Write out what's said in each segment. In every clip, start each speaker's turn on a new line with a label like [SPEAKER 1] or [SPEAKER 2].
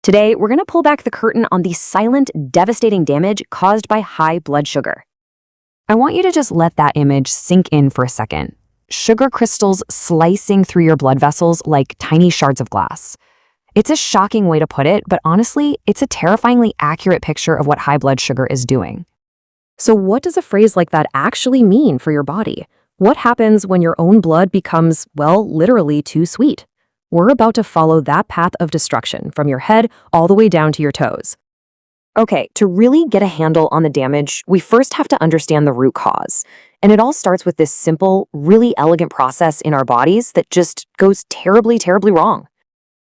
[SPEAKER 1] Today, we're going to pull back the curtain on the silent, devastating damage caused by high blood sugar. I want you to just let that image sink in for a second. Sugar crystals slicing through your blood vessels like tiny shards of glass. It's a shocking way to put it, but honestly, it's a terrifyingly accurate picture of what high blood sugar is doing. So what does a phrase like that actually mean for your body? What happens when your own blood becomes, well, literally too sweet? We're about to follow that path of destruction from your head all the way down to your toes. Okay, to really get a handle on the damage, we first have to understand the root cause. And it all starts with this simple, really elegant process in our bodies that just goes terribly, terribly wrong.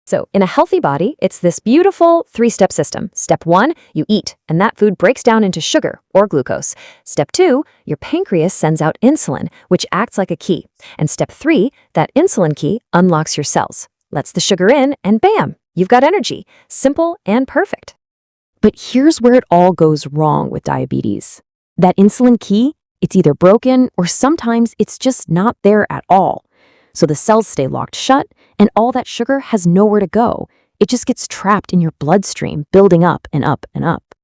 [SPEAKER 1] So in a healthy body, it's this beautiful three-step system. Step 1, you eat, and that food breaks down into sugar or glucose. Step 2, your pancreas sends out insulin, which acts like a key. And step 3, that insulin key unlocks your cells, lets the sugar in, and bam, you've got energy. Simple and perfect. But here's where it all goes wrong with diabetes. That insulin key, it's either broken or sometimes it's just not there at all. So the cells stay locked shut, and all that sugar has nowhere to go. It just gets trapped in your bloodstream, building up and up and up.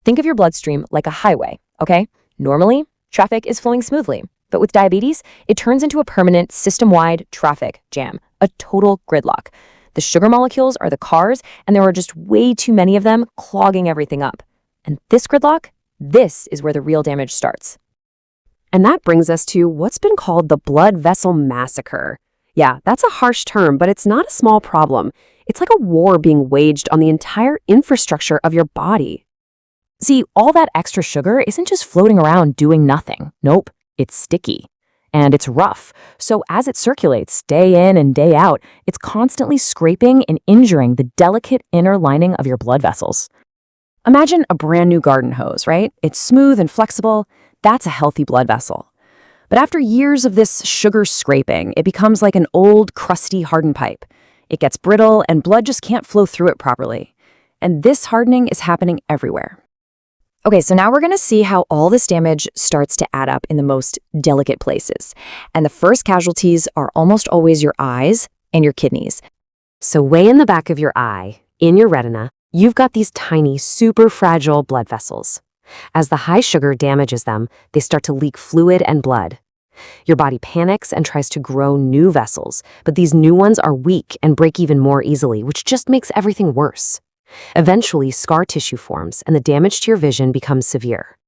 [SPEAKER 1] Think of your bloodstream like a highway, okay? Normally, traffic is flowing smoothly, but with diabetes, it turns into a permanent system-wide traffic jam, a total gridlock. The sugar molecules are the cars, and there are just way too many of them clogging everything up. And this gridlock, this is where the real damage starts. And that brings us to what's been called the blood vessel massacre. Yeah, that's a harsh term, but it's not a small problem. It's like a war being waged on the entire infrastructure of your body. See, all that extra sugar isn't just floating around doing nothing. Nope, it's sticky. And it's rough. So as it circulates day in and day out, it's constantly scraping and injuring the delicate inner lining of your blood vessels. Imagine a brand new garden hose, right? It's smooth and flexible. That's a healthy blood vessel. But after years of this sugar scraping, it becomes like an old, crusty, hardened pipe. It gets brittle and blood just can't flow through it properly. And this hardening is happening everywhere. Okay, so now we're going to see how all this damage starts to add up in the most delicate places. And the first casualties are almost always your eyes and your kidneys. So way in the back of your eye, in your retina, you've got these tiny, super fragile blood vessels. As the high sugar damages them, they start to leak fluid and blood. Your body panics and tries to grow new vessels, but these new ones are weak and break even more easily, which just makes everything worse. Eventually, scar tissue forms and the damage to your vision becomes severe.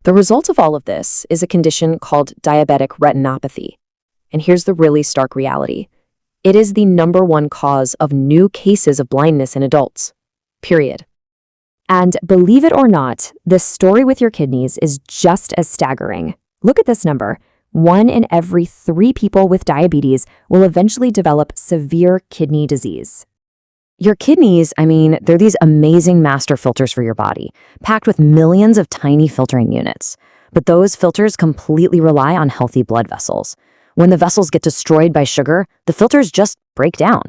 [SPEAKER 1] The result of all of this is a condition called diabetic retinopathy. And here's the really stark reality. It is the #1 cause of new cases of blindness in adults. Period. And believe it or not, this story with your kidneys is just as staggering. Look at this number. 1 in every 3 people with diabetes will eventually develop severe kidney disease. Your kidneys, they're these amazing master filters for your body, packed with millions of tiny filtering units. But those filters completely rely on healthy blood vessels. When the vessels get destroyed by sugar, the filters just break down.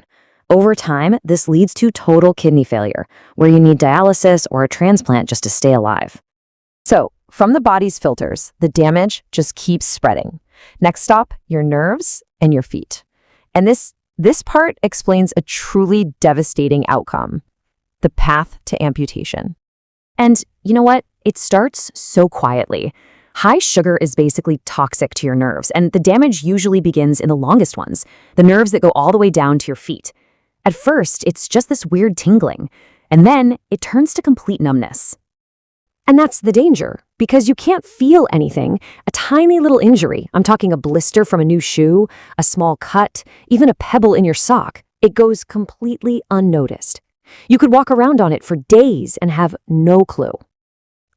[SPEAKER 1] Over time, this leads to total kidney failure, where you need dialysis or a transplant just to stay alive. So, from the body's filters, the damage just keeps spreading. Next stop, your nerves and your feet. And this part explains a truly devastating outcome, the path to amputation. And you know what? It starts so quietly. High sugar is basically toxic to your nerves, and the damage usually begins in the longest ones, the nerves that go all the way down to your feet. At first, it's just this weird tingling, and then it turns to complete numbness. And that's the danger, because you can't feel anything. A tiny little injury, I'm talking a blister from a new shoe, a small cut, even a pebble in your sock, it goes completely unnoticed. You could walk around on it for days and have no clue.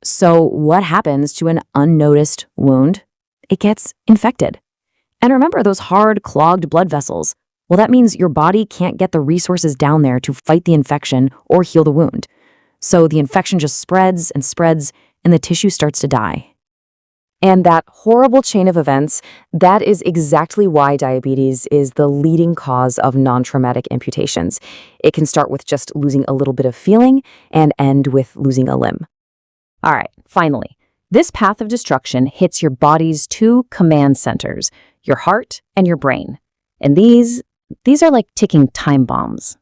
[SPEAKER 1] So what happens to an unnoticed wound? It gets infected. And remember those hard, clogged blood vessels? Well, that means your body can't get the resources down there to fight the infection or heal the wound. So the infection just spreads and spreads, and the tissue starts to die. And that horrible chain of events, that is exactly why diabetes is the leading cause of non-traumatic amputations. It can start with just losing a little bit of feeling and end with losing a limb. All right, finally, this path of destruction hits your body's 2 command centers, your heart and your brain. And these are like ticking time bombs.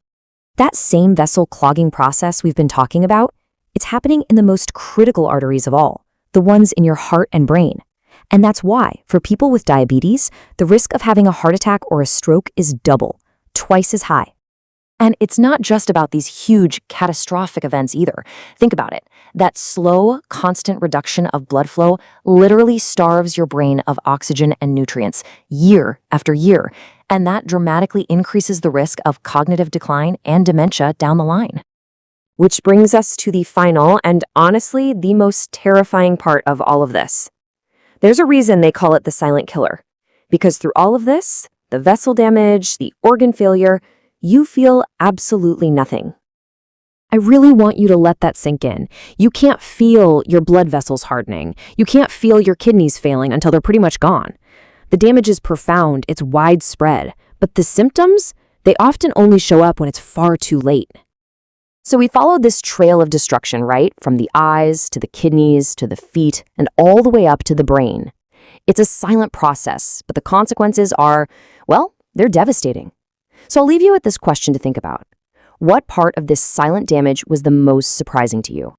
[SPEAKER 1] That same vessel clogging process we've been talking about, it's happening in the most critical arteries of all, the ones in your heart and brain. And that's why, for people with diabetes, the risk of having a heart attack or a stroke is double, twice as high. And it's not just about these huge, catastrophic events either. Think about it. That slow, constant reduction of blood flow literally starves your brain of oxygen and nutrients year after year, and that dramatically increases the risk of cognitive decline and dementia down the line. Which brings us to the final and honestly the most terrifying part of all of this. There's a reason they call it the silent killer, because through all of this, the vessel damage, the organ failure, you feel absolutely nothing. I really want you to let that sink in. You can't feel your blood vessels hardening. You can't feel your kidneys failing until they're pretty much gone. The damage is profound, it's widespread, but the symptoms, they often only show up when it's far too late. So we followed this trail of destruction, right? From the eyes to the kidneys to the feet and all the way up to the brain. It's a silent process, but the consequences are, well, they're devastating. So I'll leave you with this question to think about. What part of this silent damage was the most surprising to you?